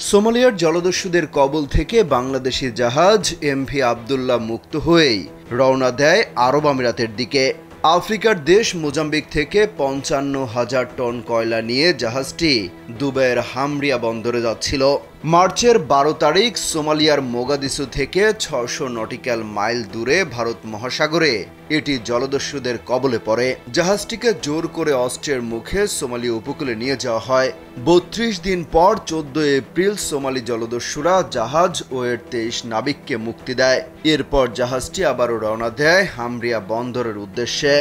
সোমালিয়ার জলদস্যুদের কবল থেকে বাংলাদেশি জাহাজ এমভি আবদুল্লাহ মুক্ত হয়েই রওনা দেয় আরব আমিরাতের দিকে। আফ্রিকার দেশ মোজাম্বিক থেকে ৫৫,০০০ টন কয়লা নিয়ে জাহাজটি দুবাইয়ের হামরিয়া বন্দরে যাচ্ছিল। মার্চের ১২ তারিখ সোমালিয়ার মোগাদিসু থেকে ৬০০ নটিক্যাল মাইল দূরে ভারত মহাসাগরে এটি জলদস্যুদের কবলে পড়ে। জাহাজটিকে জোর করে অস্ত্রের মুখে সোমালিয়া উপকূলে নিয়ে যাওয়া হয়। ৩২ দিন পর ১৪ এপ্রিল সোমালি জলদস্যুরা জাহাজ ও এর ২৩ নাবিককে মুক্তি দেয়। এরপর জাহাজটি আবারও রওনা দেয় হামরিয়া বন্দরের উদ্দেশ্যে।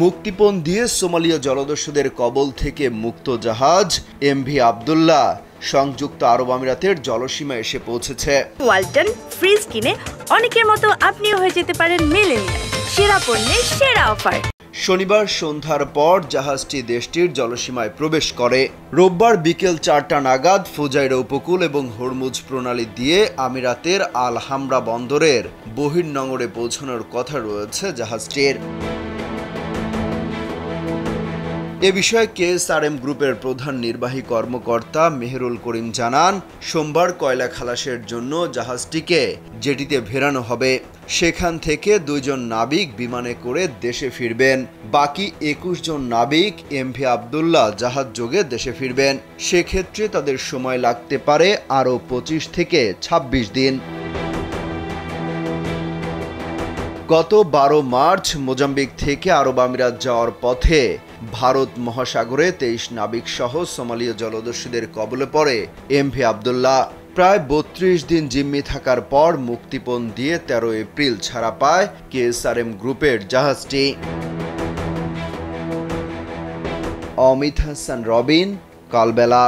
মুক্তিপণ দিয়ে সোমালিয়া জলদস্যুদের কবল থেকে মুক্ত জাহাজ এমভি আবদুল্লাহ সংযুক্ত আরব আমিরাতের জলসীমা এসে পৌঁছেছে। ওয়ালটন ফ্রিজ কিনে অনেকের মতো আপনিও হয়ে যেতে পারেন মিলেনিয়াল। সেরা পণ্যের সেরা অফার। শনিবার সন্ধ্যার পর জাহাজটি দেশটির জলসীমায় প্রবেশ করে। রোববার বিকেল ৪টা নাগাদ ফুজাইরা উপকূল এবং হরমুজ প্রণালী দিয়ে আমিরাতের আল হামরা বন্দরের বহির্নোঙরে পৌঁছানোর কথা রয়েছে জাহাজটির। এ বিষয়ে কেএসআরএম গ্রুপের প্রধান নির্বাহী কর্মকর্তা মেহেরুল করিম জানান, সোমবার কয়লা খালাসের জন্য জাহাজটিকে জেটিতে ভেড়ানো হবে। সেখান থেকে ২ জন নাবিক বিমানে করে দেশে ফিরবেন। বাকি ২১ জন নাবিক এমভি আবদুল্লাহ জাহাজ যোগে দেশে ফিরবেন। সেক্ষেত্রে তাদের সময় লাগতে পারে আরও ২৫ থেকে ২৬ দিন। গত ১২ মার্চ মোজাম্বিক থেকে আরব আমিরাত যাওয়ার পথে ভারত মহাসাগরে ২৩ নাবিক সহ সোমালীয় জলদস্যুদের কবলে পড়ে এমভি আবদুল্লাহ। প্রায় ৩২ দিন জিম্মি থাকার পর মুক্তিপণ দিয়ে ১৩ এপ্রিল ছাড়া পায় কেএসআরএম গ্রুপের জাহাজটি। অমিত হাসান রবিন, কালবেলা।